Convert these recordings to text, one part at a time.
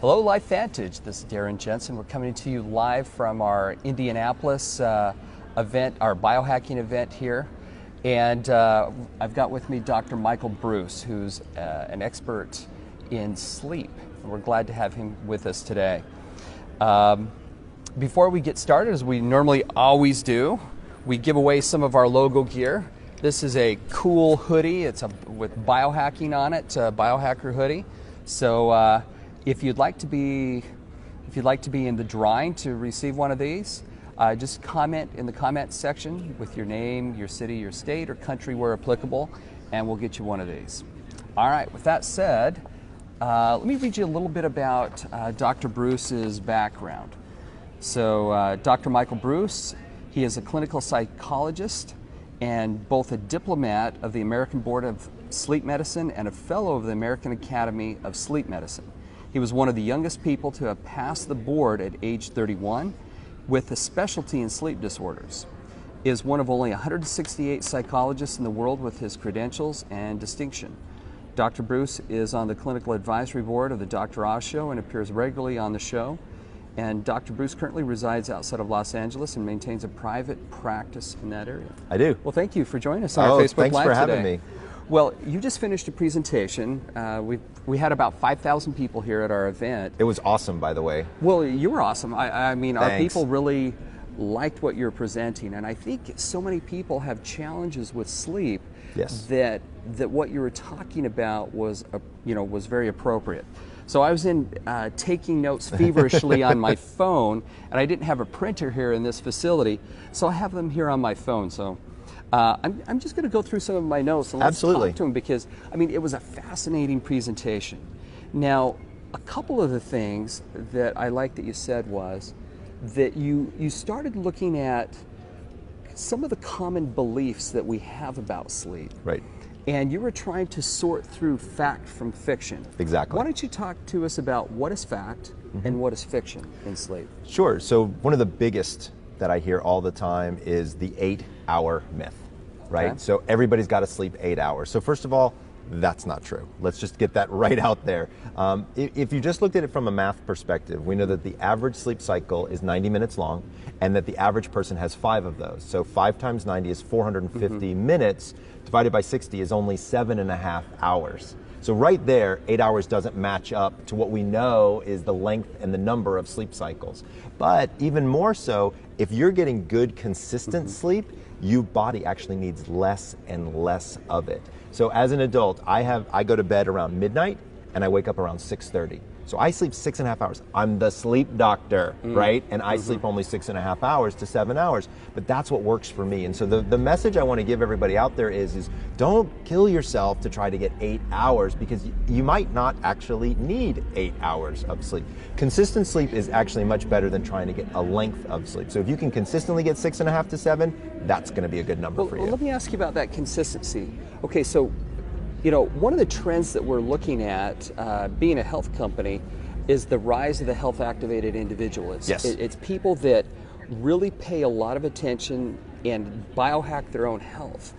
Hello, Life Vantage. This is Darren Jensen. We're coming to you live from our Indianapolis event, our biohacking event here. And I've got with me Dr. Michael Breus, who's an expert in sleep. And we're glad to have him with us today. Before we get started, as we normally always do, we give away some of our logo gear. This is a cool hoodie. It's with biohacking on it, a biohacker hoodie. So if you'd like to be in the drawing to receive one of these, just comment in the comment section with your name, your city, your state, or country where applicable, and we'll get you one of these. All right, with that said, let me read you a little bit about Dr. Breus's background. So Dr. Michael Breus, he is a clinical psychologist and both a diplomat of the American Board of Sleep Medicine and a fellow of the American Academy of Sleep Medicine. He was one of the youngest people to have passed the board at age 31 with a specialty in sleep disorders. He is one of only 168 psychologists in the world with his credentials and distinction. Dr. Breus is on the clinical advisory board of the Dr.oz show and appears regularly on the show. And Dr. Breus currently resides outside of Los Angeles and maintains a private practice in that area. I do. Well, thank you for joining us on our Facebook thanks Live for having today. me. Well, you just finished a presentation. We had about 5,000 people here at our event. It was awesome, by the way. Well, you were awesome. I mean, Thanks. our people really liked what you're presenting, and I think so many people have challenges with sleep. Yes. That what you were talking about was was very appropriate. So I was taking notes feverishly on my phone, and I didn't have a printer here in this facility, so I have them here on my phone. So. I'm just going to go through some of my notes and let's Absolutely. talk to them because, I mean, it was a fascinating presentation. Now, a couple of the things that I liked that you said was that you started looking at some of the common beliefs that we have about sleep. Right. And you were trying to sort through fact from fiction. Exactly. Why don't you talk to us about what is fact and what is fiction in sleep? Sure. So one of the biggest that I hear all the time is the 8-hour myth, right? Okay. So everybody's got to sleep 8 hours. So first of all, that's not true. Let's just get that right out there. If you just looked at it from a math perspective, we know that the average sleep cycle is 90 minutes long and that the average person has 5 of those. So 5 times 90 is 450 minutes, divided by 60 is only 7.5 hours. So right there, 8 hours doesn't match up to what we know is the length and the number of sleep cycles. But even more so, if you're getting good, consistent sleep, your body actually needs less and less of it. So as an adult, I go to bed around midnight and I wake up around 6:30. So I sleep 6.5 hours. I'm the sleep doctor, right? And I sleep only 6.5 hours to 7 hours, but that's what works for me. And so the message I want to give everybody out there is don't kill yourself to try to get 8 hours because you might not actually need 8 hours of sleep. Consistent sleep is actually much better than trying to get a length of sleep. So if you can consistently get 6.5 to 7, that's going to be a good number for you. Well, let me ask you about that consistency. Okay, so one of the trends that we're looking at, being a health company, is the rise of the health-activated individual. Yes. It's people that really pay a lot of attention and biohack their own health.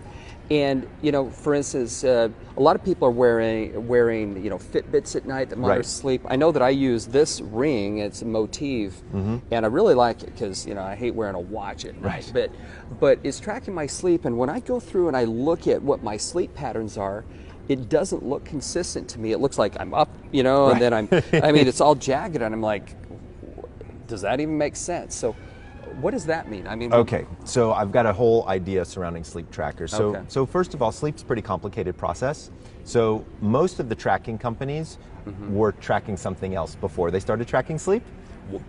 And for instance, a lot of people are wearing Fitbits at night that monitor sleep. I know that I use this ring. It's a Motive, and I really like it because I hate wearing a watch at night. But it's tracking my sleep. And when I go through and I look at what my sleep patterns are, it doesn't look consistent to me. It looks like I'm up, and then it's all jagged, and I'm like, does that even make sense? So what does that mean? Okay, so I've got a whole idea surrounding sleep trackers. So first of all, sleep's a pretty complicated process. So most of the tracking companies were tracking something else before they started tracking sleep.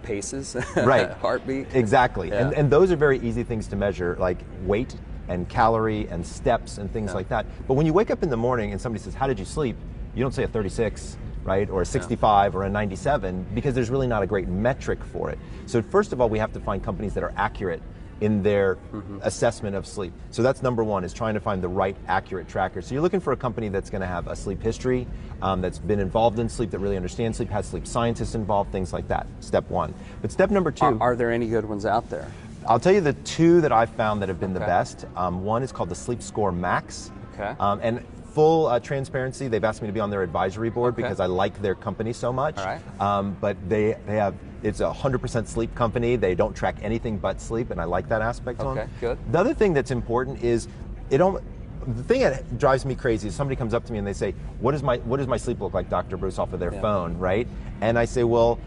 Paces, right? Heartbeat. Exactly, Yeah. and those are very easy things to measure, like weight and calorie and steps and things like that. But when you wake up in the morning and somebody says, how did you sleep? You don't say a 36, right? Or a 65 or a 97 because there's really not a great metric for it. So first of all, we have to find companies that are accurate in their assessment of sleep. So that's number one, is trying to find the right accurate tracker. So you're looking for a company that's going to have a sleep history, that's been involved in sleep, that really understands sleep, has sleep scientists involved, things like that. Step one. But step number two. Are there any good ones out there? I'll tell you the two that I've found that have been the best. One is called the Sleep Score Max. Okay. And full transparency, they've asked me to be on their advisory board because I like their company so much. All right. But they have, it's a 100% sleep company. They don't track anything but sleep, and I like that aspect on them. Okay, good. The other thing that's important is the thing that drives me crazy is somebody comes up to me and they say, what does my sleep look like, Dr. Breus, off of their phone, right? And I say, well,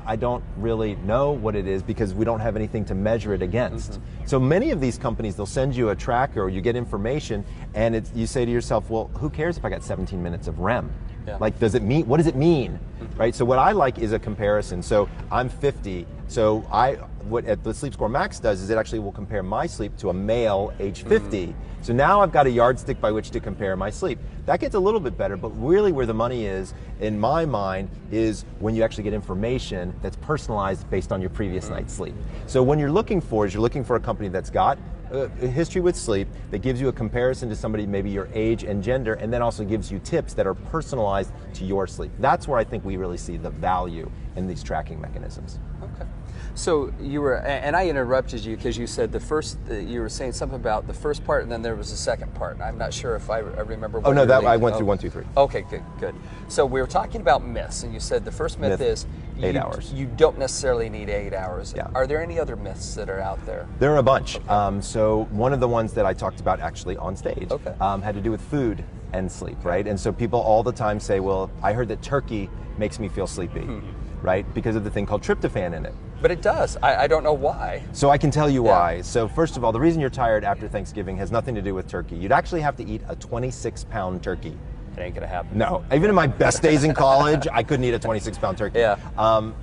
I don't really know what it is because we don't have anything to measure it against. So many of these companies, they'll send you a tracker or you get information and you say to yourself, well, who cares if I got 17 minutes of REM? Like, what does it mean? Right? So what I like is a comparison. So I'm 50, so what the Sleep Score Max does is it actually will compare my sleep to a male age 50. So now I've got a yardstick by which to compare my sleep. That gets a little bit better, but really where the money is, in my mind, is when you actually get information that's personalized based on your previous night's sleep. So when you're looking for a company that's got a history with sleep, that gives you a comparison to somebody, maybe your age and gender, and then also gives you tips that are personalized to your sleep. That's where I think we really see the value in these tracking mechanisms. Okay. So you were, and I interrupted you because you said you were saying something about the first part and then there was a second part. And I'm not sure if I remember what I went through 1, 2, 3. Okay, good. So we were talking about myths, and you said the first myth is 8 hours. You don't necessarily need 8 hours. Yeah. Are there any other myths that are out there? There are a bunch. So one of the ones that I talked about actually on stage had to do with food and sleep, right? And so people all the time say, well, I heard that turkey makes me feel sleepy, right? Because of the thing called tryptophan in it. But it does. I don't know why. So I can tell you why. So first of all, the reason you're tired after Thanksgiving has nothing to do with turkey. You'd actually have to eat a 26-pound turkey. It ain't gonna happen. No, even in my best days in college, I couldn't eat a 26-pound turkey.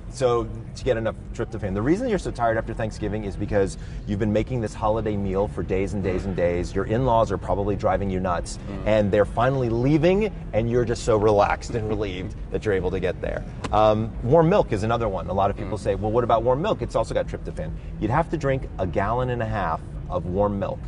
So to get enough tryptophan. The reason you're so tired after Thanksgiving is because you've been making this holiday meal for days and days and days. Your in-laws are probably driving you nuts, and they're finally leaving, and you're just so relaxed and relieved that you're able to get there. Warm milk is another one. A lot of people say, well, what about warm milk? It's also got tryptophan. You'd have to drink 1.5 gallons of warm milk.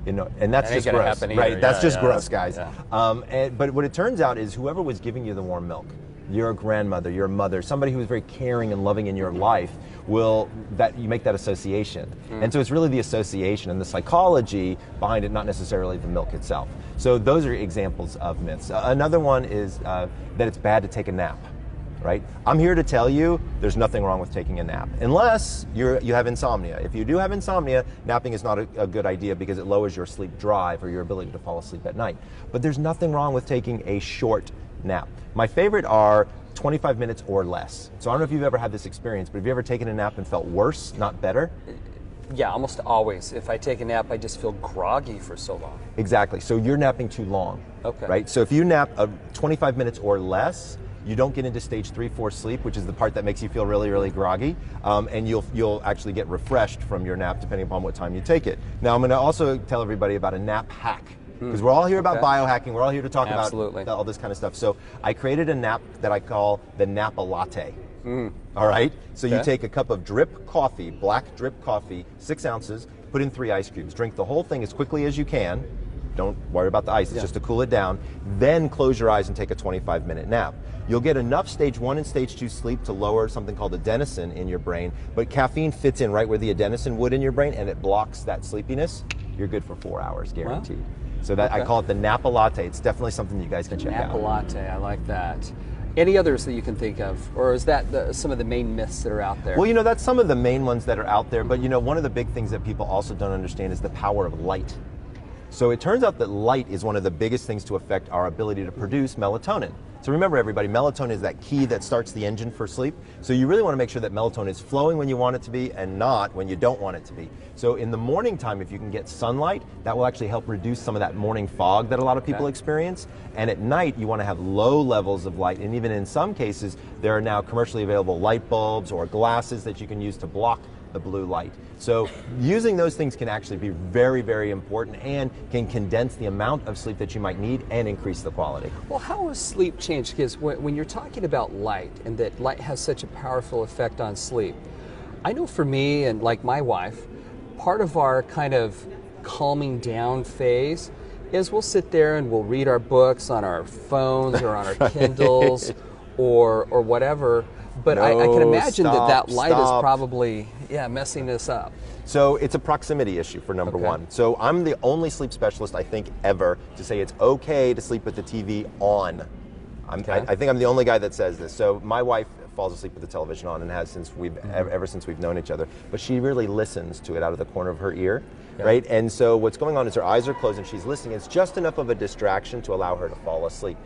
And that's just gross, right? That's just gross, guys. But what it turns out is whoever was giving you the warm milk, your grandmother, your mother, somebody who was very caring and loving in your life, you make that association. And so it's really the association and the psychology behind it, not necessarily the milk itself. So those are examples of myths. Another one is that it's bad to take a nap. Right? I'm here to tell you there's nothing wrong with taking a nap, unless you have insomnia. If you do have insomnia, napping is not a good idea because it lowers your sleep drive or your ability to fall asleep at night. But there's nothing wrong with taking a short nap. My favorite are 25 minutes or less. So I don't know if you've ever had this experience, but have you ever taken a nap and felt worse, not better? Yeah, almost always. If I take a nap, I just feel groggy for so long. Exactly. So you're napping too long. Okay. Right? So if you nap 25 minutes or less, you don't get into stage 3, 4 sleep, which is the part that makes you feel really, really groggy, and you'll actually get refreshed from your nap depending upon what time you take it. Now, I'm going to also tell everybody about a nap hack, because we're all here about biohacking. We're all here to talk about all this kind of stuff. So I created a nap that I call the Napa Latte. All right? So you take a cup of drip coffee, black drip coffee, 6 ounces, put in 3 ice cubes. Drink the whole thing as quickly as you can. Don't worry about the ice, it's just to cool it down. Then close your eyes and take a 25-minute nap. You'll get enough stage 1 and stage 2 sleep to lower something called adenosine in your brain, but caffeine fits in right where the adenosine would in your brain, and it blocks that sleepiness. You're good for 4 hours, guaranteed. Wow. So that I call it the Napa Latte. It's definitely something you guys can check out. Napa Latte, I like that. Any others that you can think of, or is that some of the main myths that are out there? Well, that's some of the main ones that are out there, but one of the big things that people also don't understand is the power of light. So it turns out that light is one of the biggest things to affect our ability to produce melatonin. So remember, everybody, melatonin is that key that starts the engine for sleep. So you really want to make sure that melatonin is flowing when you want it to be and not when you don't want it to be. So in the morning time, if you can get sunlight, that will actually help reduce some of that morning fog that a lot of people experience. And at night, you want to have low levels of light. And even in some cases, there are now commercially available light bulbs or glasses that you can use to block the blue light. So using those things can actually be very, very important and can condense the amount of sleep that you might need and increase the quality. Well, how has sleep changed? Because when you're talking about light and that light has such a powerful effect on sleep, I know for me and like my wife, part of our kind of calming down phase is we'll sit there and we'll read our books on our phones or on our Kindles or whatever. But I can imagine that light is stop. probably, messing this up. So it's a proximity issue for number one. So I'm the only sleep specialist, I think, ever to say it's okay to sleep with the TV on. I think I'm the only guy that says this. So my wife falls asleep with the television on and has since ever since we've known each other. But she really listens to it out of the corner of her ear, right? And so what's going on is her eyes are closed and she's listening. It's just enough of a distraction to allow her to fall asleep.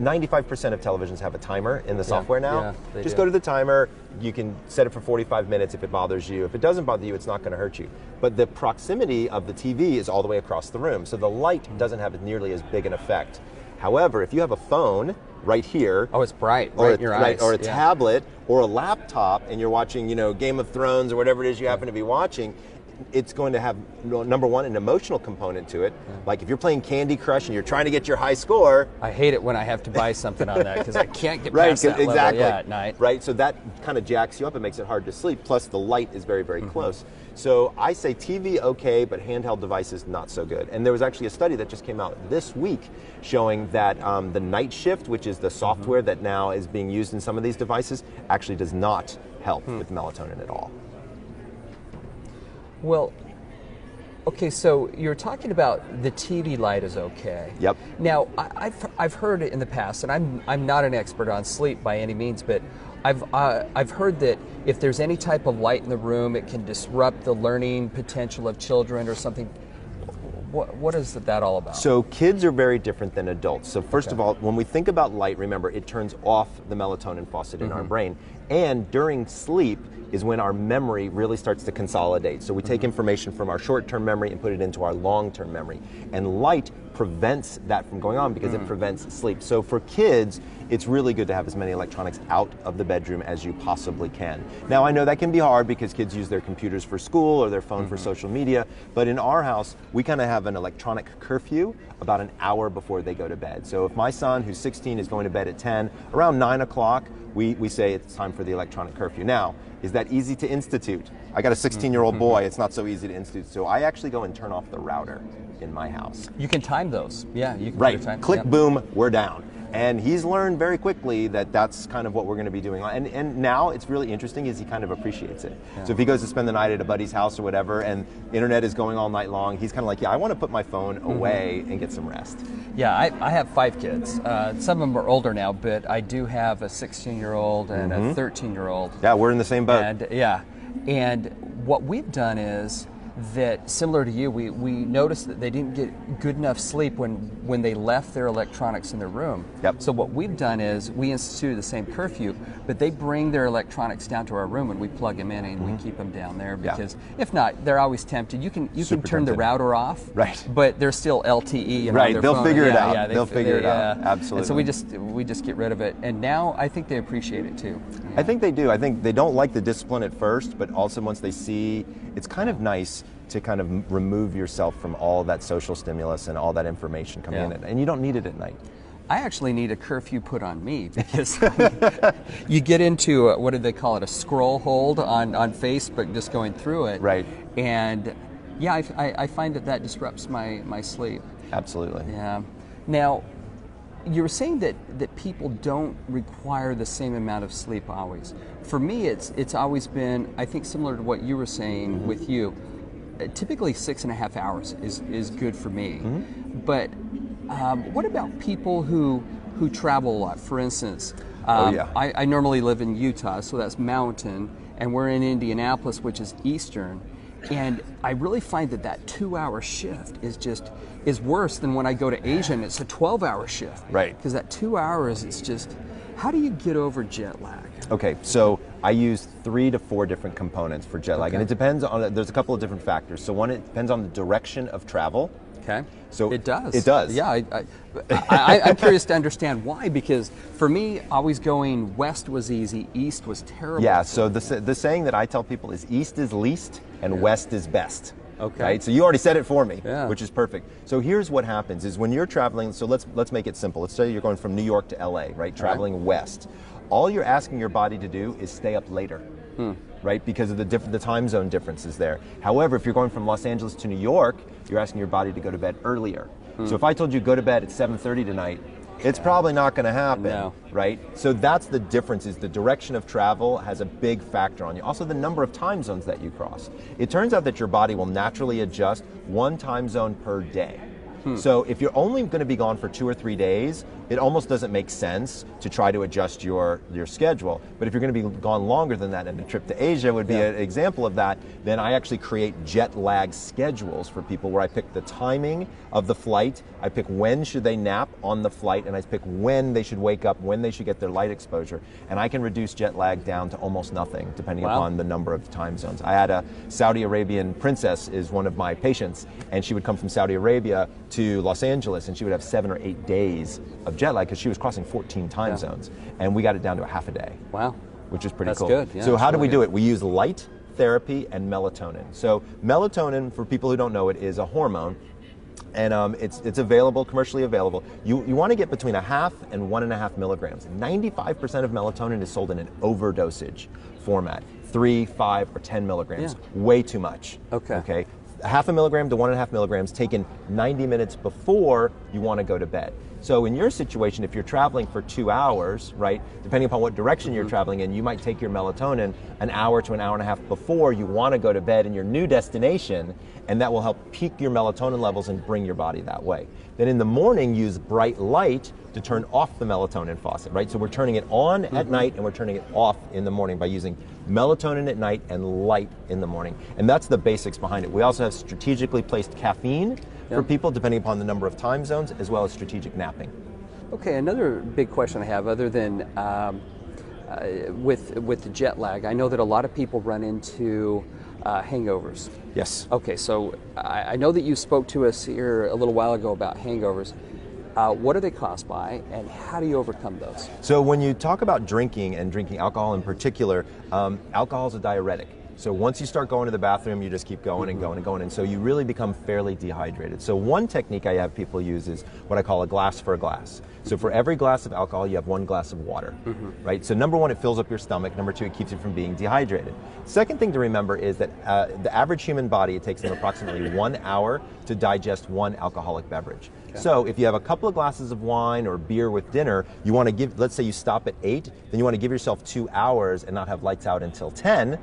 95% of televisions have a timer in the software now. Just go to the timer. You can set it for 45 minutes if it bothers you. If it doesn't bother you, it's not going to hurt you. But the proximity of the TV is all the way across the room, so the light doesn't have nearly as big an effect. However, if you have a phone right here, it's bright, right in your eyes, or a tablet or a laptop, and you're watching, Game of Thrones or whatever it is you happen to be watching, it's going to have, number one, an emotional component to it. Like if you're playing Candy Crush and you're trying to get your high score. I hate it when I have to buy something on that because I can't get past that level at night. Right, so that kind of jacks you up and makes it hard to sleep. Plus the light is very, very close. So I say TV okay, but handheld devices not so good. And there was actually a study that just came out this week showing that the night shift, which is the software that now is being used in some of these devices, actually does not help with melatonin at all. Well, okay, so you're talking about the TV light is okay. Yep. Now, I've heard it in the past, and I'm not an expert on sleep by any means, but I've heard that if there's any type of light in the room, it can disrupt the learning potential of children or something. What is that all about? So kids are very different than adults. So first of all, when we think about light, remember it turns off the melatonin faucet in our brain. And during sleep is when our memory really starts to consolidate. So we take information from our short-term memory and put it into our long-term memory. And light prevents that from going on because it prevents sleep. So for kids, it's really good to have as many electronics out of the bedroom as you possibly can. Now, I know that can be hard because kids use their computers for school or their phone for social media, but in our house, we kind of have an electronic curfew about an hour before they go to bed. So if my son, who's 16, is going to bed at 10, around 9 o'clock, we say it's time for the electronic curfew. Now, is that easy to institute? I got a 16-year-old boy, it's not so easy to institute, so I actually go and turn off the router in my house. You can time those. Yeah, you can time. Click, boom, we're down. And he's learned very quickly that that's kind of what we're going to be doing. And now it's really interesting is he kind of appreciates it. So if he goes to spend the night at a buddy's house or whatever and internet is going all night long, he's kind of like, I want to put my phone away and get some rest. Yeah, I have 5 kids. Some of them are older now, but I do have a 16-year-old and a 13-year-old. Yeah, we're in the same boat. And what we've done is that, similar to you, we noticed that they didn't get good enough sleep when they left their electronics in their room. So what we've done is we instituted the same curfew, but they bring their electronics down to our room and we plug them in and we keep them down there because if not, they're always tempted. You can turn the router off, but they're still LTE. On their they'll phone. figure it out. They'll figure it out. Absolutely. And so we just get rid of it, and now I think they appreciate it too. I think they do. I think they don't like the discipline at first, but also once they see, it's kind of nice to kind of remove yourself from all that social stimulus and all that information coming in, and you don't need it at night. I actually need a curfew put on me because you get into what do they call it, a scroll hold on Facebook, just going through it. Right. And yeah, I find that disrupts my sleep. Absolutely. Yeah. Now, you were saying that people don't require the same amount of sleep always. For me, it's always been, I think, similar to what you were saying with you. Typically 6.5 hours is good for me. But what about people who travel a lot? For instance, I normally live in Utah, so that's mountain, and we're in Indianapolis, which is eastern. And I really find that 2-hour shift is worse than when I go to Asia and it's a 12-hour shift. Right. Because that 2 hours, it's just, how do you get over jet lag? Okay, so I use 3 to 4 different components for jet lag, and it depends on, there's a couple of different factors. So one, it depends on the direction of travel. Okay. So it does. It does. Yeah, I'm curious to understand why, because for me, always going west was easy, east was terrible. Yeah, so the saying that I tell people is east is least and west is best. Okay. Right? So you already said it for me, yeah. which is perfect. So here's what happens is when you're traveling, so let's make it simple. Let's say you're going from New York to LA, right? Traveling west. All you're asking your body to do is stay up later. Right, because of the time zone differences there. However, if you're going from Los Angeles to New York, you're asking your body to go to bed earlier. So if I told you go to bed at 7:30 tonight, it's probably not going to happen, No. right? So that's the difference, is the direction of travel has a big factor on you. Also, the number of time zones that you cross. It turns out that your body will naturally adjust one time zone per day. So if you're only going to be gone for 2 or 3 days, it almost doesn't make sense to try to adjust your schedule. But if you're going to be gone longer than that, and a trip to Asia would be an example of that, then I actually create jet lag schedules for people where I pick the timing of the flight, I pick when should they nap on the flight, and I pick when they should wake up, when they should get their light exposure. And I can reduce jet lag down to almost nothing, depending upon the number of time zones. I had a Saudi Arabian princess is one of my patients, and she would come from Saudi Arabia to Los Angeles, and she would have 7 or 8 days of jet lag because she was crossing 14 time zones, and we got it down to a half a day. Wow. Which is pretty cool. That's good. Yeah, so how do we really do it? We use light therapy and melatonin. So melatonin, for people who don't know it, is a hormone, and it's available, commercially available. You want to get between 0.5 and 1.5 milligrams. 95% of melatonin is sold in an overdosage format, 3, 5, or 10 milligrams. Way too much. Okay. 0.5 milligram to 1.5 milligrams taken 90 minutes before you want to go to bed. So in your situation, if you're traveling for 2 hours, right, depending upon what direction you're traveling in, you might take your melatonin an hour to an hour and a half before you want to go to bed in your new destination, and that will help peak your melatonin levels and bring your body that way. Then in the morning, use bright light to turn off the melatonin faucet, right? So we're turning it on at night and we're turning it off in the morning by using melatonin at night and light in the morning. And that's the basics behind it. We also have strategically placed caffeine for people depending upon the number of time zones, as well as strategic napping. Okay, another big question I have, other than with the jet lag, I know that a lot of people run into hangovers. Yes. Okay, so I know that you spoke to us here a little while ago about hangovers. What are they caused by, and how do you overcome those? So when you talk about drinking, and drinking alcohol in particular, alcohol is a diuretic. So once you start going to the bathroom, you just keep going and going and going, and so you really become fairly dehydrated. So one technique I have people use is what I call a glass for a glass. So for every glass of alcohol, you have 1 glass of water, right? So number 1, it fills up your stomach. Number 2, it keeps you from being dehydrated. Second thing to remember is that the average human body, it takes them approximately 1 hour to digest 1 alcoholic beverage. So if you have a couple of glasses of wine or beer with dinner, you want to give, let's say you stop at 8, then you want to give yourself 2 hours and not have lights out until 10.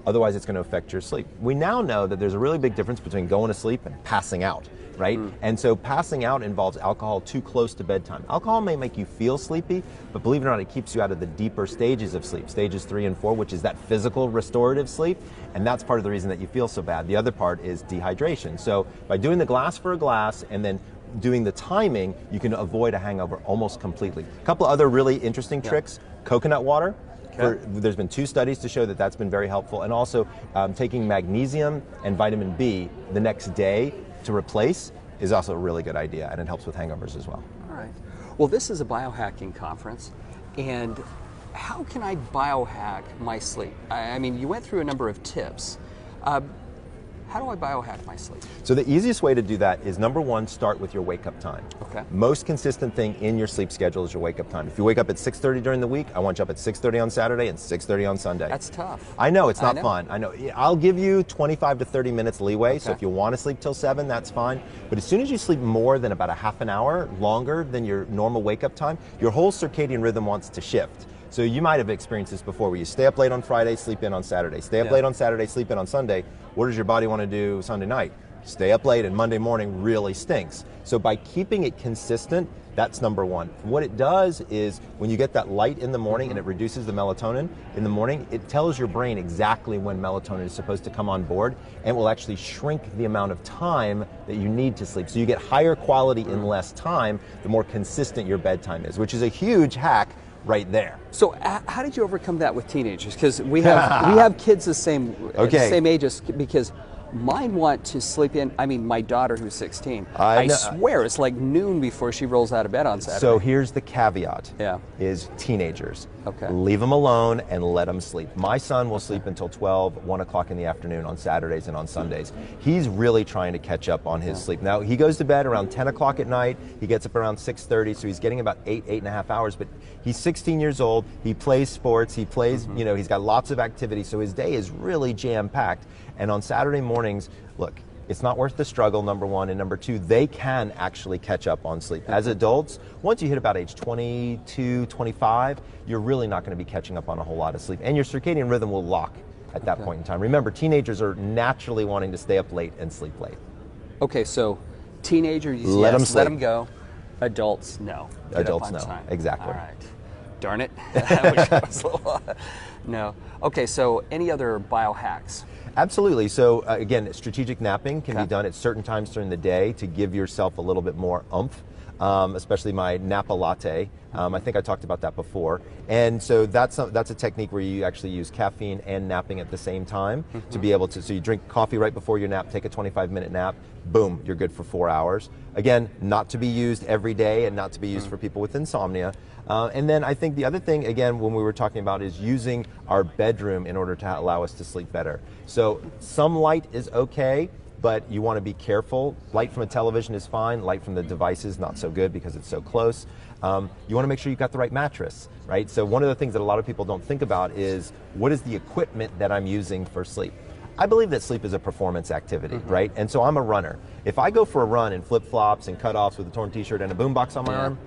Otherwise, it's going to affect your sleep. We now know that there's a really big difference between going to sleep and passing out, right? And so passing out involves alcohol too close to bedtime. Alcohol may make you feel sleepy, but believe it or not, it keeps you out of the deeper stages of sleep, stages 3 and 4, which is that physical restorative sleep, and that's part of the reason that you feel so bad. The other part is dehydration. So by doing the glass for a glass and then doing the timing, you can avoid a hangover almost completely. A couple other really interesting tricks: coconut water. There's been 2 studies to show that that's been very helpful, and also taking magnesium and vitamin B the next day to replace is also a really good idea, and it helps with hangovers as well. All right. Well, this is a biohacking conference, and how can I biohack my sleep? I mean, you went through a number of tips. How do I biohack my sleep? So the easiest way to do that is, number 1, start with your wake-up time. Okay. Most consistent thing in your sleep schedule is your wake-up time. If you wake up at 6:30 during the week, I want you up at 6:30 on Saturday and 6:30 on Sunday. That's tough. I know, it's not fun. I know. I'll give you 25 to 30 minutes leeway, so if you want to sleep till 7, that's fine. But as soon as you sleep more than about a half an hour longer than your normal wake-up time, your whole circadian rhythm wants to shift. So you might have experienced this before, where you stay up late on Friday, sleep in on Saturday. Stay up late on Saturday, sleep in on Sunday. What does your body want to do Sunday night? Stay up late, and Monday morning really stinks. So by keeping it consistent, that's number 1. What it does is, when you get that light in the morning and it reduces the melatonin in the morning, it tells your brain exactly when melatonin is supposed to come on board, and will actually shrink the amount of time that you need to sleep. So you get higher quality in less time, the more consistent your bedtime is, which is a huge hack right there. So how did you overcome that with teenagers? Because we have kids the same age as, because mine want to sleep in. I mean, my daughter, who's 16, I swear it's like noon before she rolls out of bed on Saturday. So here's the caveat, is teenagers. Okay. Leave them alone and let them sleep. My son will sleep until 12, 1 o'clock in the afternoon on Saturdays and on Sundays. He's really trying to catch up on his sleep. Now, he goes to bed around 10 o'clock at night. He gets up around 6:30, so he's getting about 8.5 hours, but he's 16 years old. He plays sports. He plays, you know, he's got lots of activity, so his day is really jam-packed. And on Saturday mornings, look, It's not worth the struggle, number one, and number two, they can actually catch up on sleep. As adults, once you hit about age 22, 25, you're really not going to be catching up on a whole lot of sleep, and your circadian rhythm will lock at that point in time. Remember, teenagers are naturally wanting to stay up late and sleep late. Okay, so teenagers, let them yes, sleep. let them go. Adults, no. Get Adults, up on no. time. Exactly. All right. Darn it. I wish I was a little, no. Okay, so any other biohacks? Absolutely. So again, strategic napping can be done at certain times during the day to give yourself a little bit more oomph. Especially my Napa latte. I think I talked about that before. And so that's a technique where you actually use caffeine and napping at the same time to be able to, so you drink coffee right before your nap, take a 25-minute nap, boom, you're good for 4 hours. Again, not to be used every day and not to be used for people with insomnia. And then I think the other thing, again, when we were talking about is using our bedroom in order to allow us to sleep better. So some light is okay, but you want to be careful. Light from a television is fine. Light from the devices, not so good because it's so close. You want to make sure you've got the right mattress, right? So one of the things that a lot of people don't think about is what is the equipment that I'm using for sleep? I believe that sleep is a performance activity, right? And so I'm a runner. If I go for a run in flip-flops and cutoffs with a torn t-shirt and a boombox on my arm,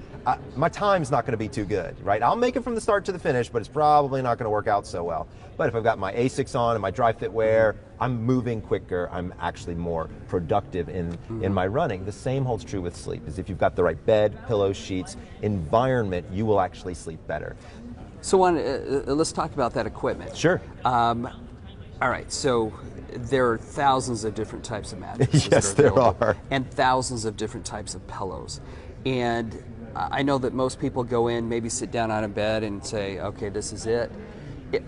my time's not going to be too good, right? I'll make it from the start to the finish, but it's probably not going to work out so well. But if I've got my Asics on and my dry fit wear, I'm moving quicker. I'm actually more productive in my running. The same holds true with sleep, is if you've got the right bed, pillows, sheets, environment, you will actually sleep better. So let's talk about that equipment. Sure. All right, so there are thousands of different types of mattresses. Yes, that are available, there are. And thousands of different types of pillows. And I know that most people go in, maybe sit down on a bed and say, okay, this is it.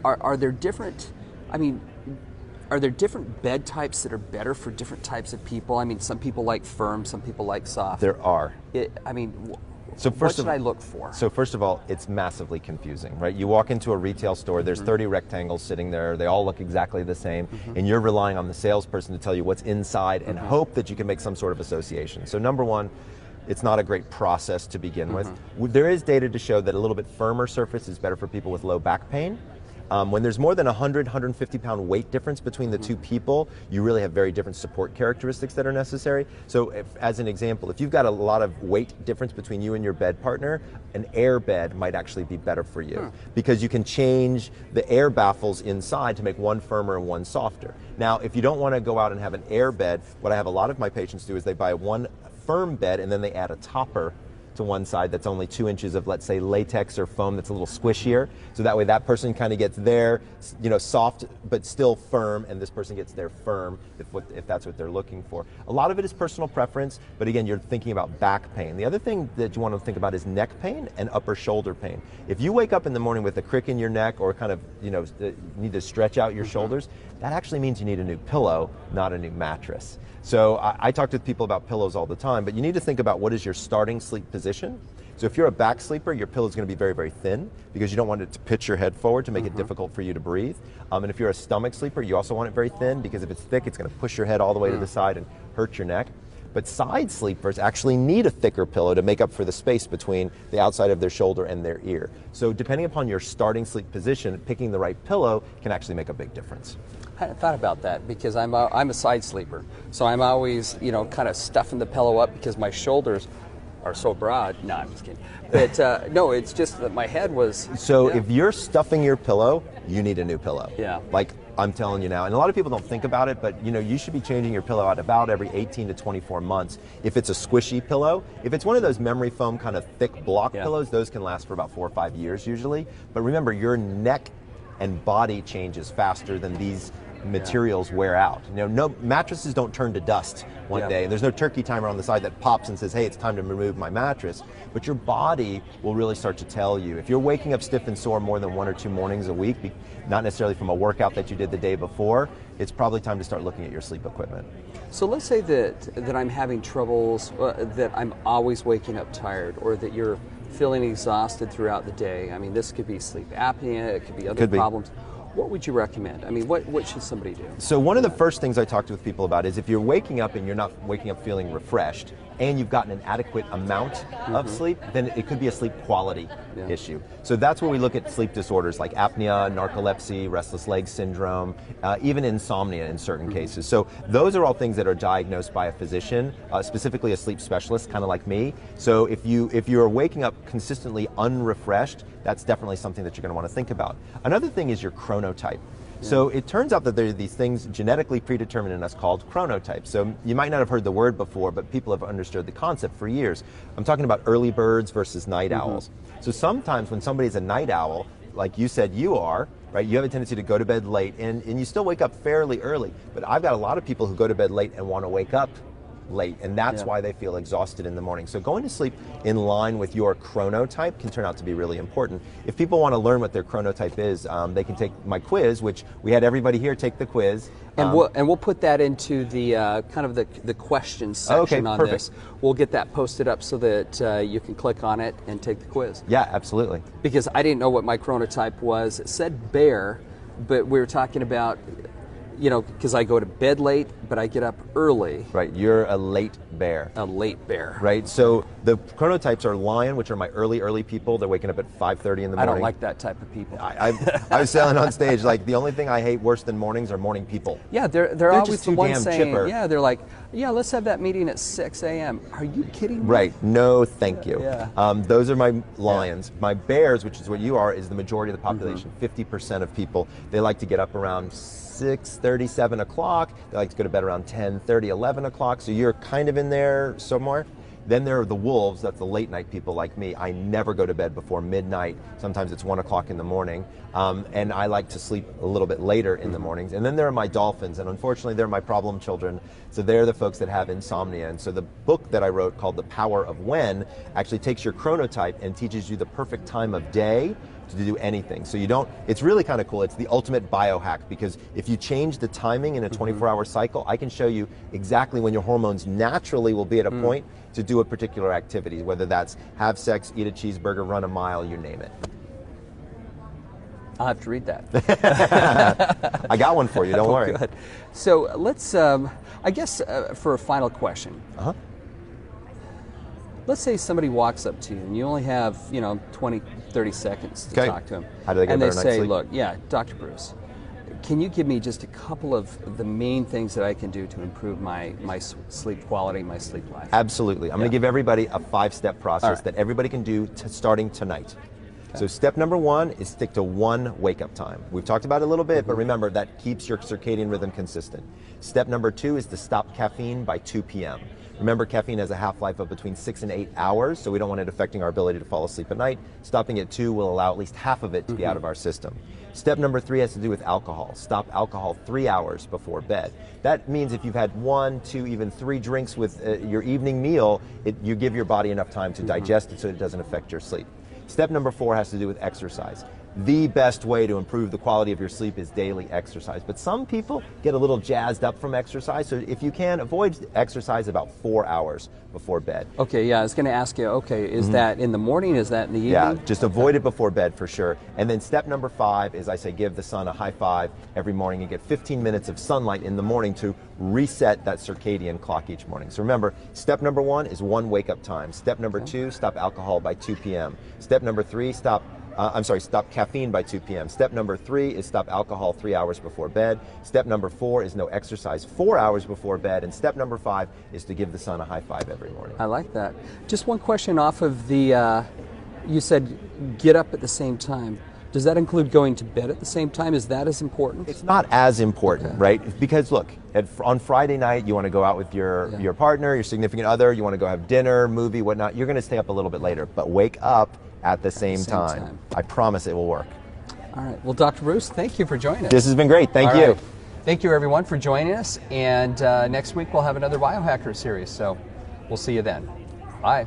Are there different, are there different bed types that are better for different types of people? I mean, some people like firm, some people like soft. There are. What should I look for? So first of all, it's massively confusing, right? You walk into a retail store, there's 30 rectangles sitting there, they all look exactly the same, and you're relying on the salesperson to tell you what's inside and hope that you can make some sort of association. So number one, it's not a great process to begin with. There is data to show that a little bit firmer surface is better for people with low back pain. When there's more than 100, 150 pound weight difference between the two people, you really have very different support characteristics that are necessary. So as an example, if you've got a lot of weight difference between you and your bed partner, an air bed might actually be better for you because you can change the air baffles inside to make one firmer and one softer. Now, if you don't want to go out and have an air bed, what I have a lot of my patients do is they buy one firm bed and then they add a topper to one side that's only 2 inches of, let's say, latex or foam that's a little squishier. So that way that person kind of gets their, soft but still firm, and this person gets their firm if that's what they're looking for. A lot of it is personal preference, but again, you're thinking about back pain. The other thing that you want to think about is neck pain and upper shoulder pain. If you wake up in the morning with a crick in your neck or kind of, need to stretch out your shoulders, that actually means you need a new pillow, not a new mattress. So I talk to people about pillows all the time, but you need to think about what is your starting sleep position. So if you're a back sleeper, your pillow is going to be very, very thin because you don't want it to pitch your head forward to make it difficult for you to breathe. And if you're a stomach sleeper, you also want it very thin because if it's thick, it's going to push your head all the way to the side and hurt your neck. But side sleepers actually need a thicker pillow to make up for the space between the outside of their shoulder and their ear. So depending upon your starting sleep position, picking the right pillow can actually make a big difference. I hadn't thought about that because I'm a side sleeper, so I'm always kind of stuffing the pillow up because my shoulders are so broad. No, I'm just kidding. But no, it's just that my head was. So if you're stuffing your pillow, you need a new pillow. Yeah. Like I'm telling you now, and a lot of people don't think about it, but you should be changing your pillow out about every 18 to 24 months. If it's a squishy pillow, if it's one of those memory foam kind of thick block pillows, those can last for about 4 or 5 years usually. But remember, your neck and body changes faster than these materials wear out. No mattresses don't turn to dust one day. There's no turkey timer on the side that pops and says, hey, it's time to remove my mattress. But your body will really start to tell you. If you're waking up stiff and sore more than 1 or 2 mornings a week, not necessarily from a workout that you did the day before, it's probably time to start looking at your sleep equipment. So let's say that I'm having troubles, that I'm always waking up tired, or that you're feeling exhausted throughout the day. I mean, this could be sleep apnea, it could be other problems. What would you recommend? I mean, what should somebody do? So one of the first things I talk to with people about is if you're waking up and you're not waking up feeling refreshed, and you've gotten an adequate amount of sleep, then it could be a sleep quality issue. So that's where we look at sleep disorders like apnea, narcolepsy, restless leg syndrome, even insomnia in certain cases. So those are all things that are diagnosed by a physician, specifically a sleep specialist, kind of like me. So if you're waking up consistently unrefreshed, that's definitely something that you're going to want to think about. Another thing is your chronotype. So it turns out that there are these things genetically predetermined in us called chronotypes. So you might not have heard the word before, but people have understood the concept for years. I'm talking about early birds versus night owls. So sometimes when somebody's a night owl, like you said you are, right, you have a tendency to go to bed late and you still wake up fairly early. But I've got a lot of people who go to bed late and want to wake up late, and that's why they feel exhausted in the morning. So going to sleep in line with your chronotype can turn out to be really important. If people want to learn what their chronotype is, they can take my quiz, which we had everybody here take the quiz. And we'll put that into the kind of the questions section on this. We'll get that posted up so that you can click on it and take the quiz. Yeah, absolutely. Because I didn't know what my chronotype was. It said bear, but we were talking about, you know, because I go to bed late, but I get up early. Right, you're a late bear. A late bear. Right, so the chronotypes are lion, which are my early people. They're waking up at 5:30 in the morning. I don't like that type of people. I was saying on stage, like, the only thing I hate worse than mornings are morning people. Yeah, they're always just the too ones damn saying, chipper. yeah, they're like, yeah, let's have that meeting at 6 a.m. Are you kidding me? Right, no thank you. Yeah. Those are my lions. My bears, which is what you are, is the majority of the population. 50% of people, they like to get up around 6:30, 7 o'clock. They like to go to bed around 10:30, 11 o'clock. So you're kind of in there somewhere. Then there are the wolves, that's the late night people like me. I never go to bed before midnight. Sometimes it's 1 o'clock in the morning. And I like to sleep a little bit later in the mornings. And then there are my dolphins, and unfortunately they're my problem children. So they're the folks that have insomnia. And so the book that I wrote called The Power of When actually takes your chronotype and teaches you the perfect time of day to do anything. So you don't, it's really kind of cool. It's the ultimate biohack, because if you change the timing in a 24-hour cycle, I can show you exactly when your hormones naturally will be at a point to do a particular activity, whether that's have sex, eat a cheeseburger, run a mile, you name it. I'll have to read that. I got one for you, don't worry. Good. So let's, I guess for a final question, let's say somebody walks up to you and you only have, 20, 30 seconds to talk to them. How do they get and a they better night's say, sleep? look, yeah, Dr. Breus, can you give me just a couple of the main things that I can do to improve my sleep quality, my sleep life? Absolutely. I'm going to give everybody a 5-step process that everybody can do starting tonight. So step number 1 is stick to one wake-up time. We've talked about it a little bit, but remember, that keeps your circadian rhythm consistent. Step number 2 is to stop caffeine by 2 p.m. Remember, caffeine has a half-life of between 6 and 8 hours, so we don't want it affecting our ability to fall asleep at night. Stopping at 2 will allow at least half of it to be out of our system. Step number 3 has to do with alcohol. Stop alcohol 3 hours before bed. That means if you've had 1, 2, even 3 drinks with your evening meal, you give your body enough time to digest it so it doesn't affect your sleep. Step number 4 has to do with exercise. The best way to improve the quality of your sleep is daily exercise. But some people get a little jazzed up from exercise, so if you can, avoid exercise about 4 hours before bed. Okay, yeah, I was going to ask you, okay, is that in the morning, is that in the evening? Yeah, just avoid it before bed for sure. And then step number 5 is, I say, give the sun a high five every morning and get 15 minutes of sunlight in the morning to reset that circadian clock each morning. So remember, step number 1 is one wake-up time. Step number 2, stop alcohol by 2 p.m. Step number 3, stop caffeine by 2 p.m. Step number 3 is stop alcohol 3 hours before bed. Step number 4 is no exercise 4 hours before bed. And step number 5 is to give the sun a high five every morning. I like that. Just one question off of the, you said get up at the same time. Does that include going to bed at the same time? Is that as important? It's not as important, right? Because look, on Friday night, you want to go out with your partner, your significant other, you want to go have dinner, movie, whatnot. You're going to stay up a little bit later, but wake up at the same time. I promise it will work. All right. Well, Dr. Breus, thank you for joining us. This has been great. Thank you. Right. Thank you, everyone, for joining us. And next week, we'll have another Biohacker series. So we'll see you then. Bye.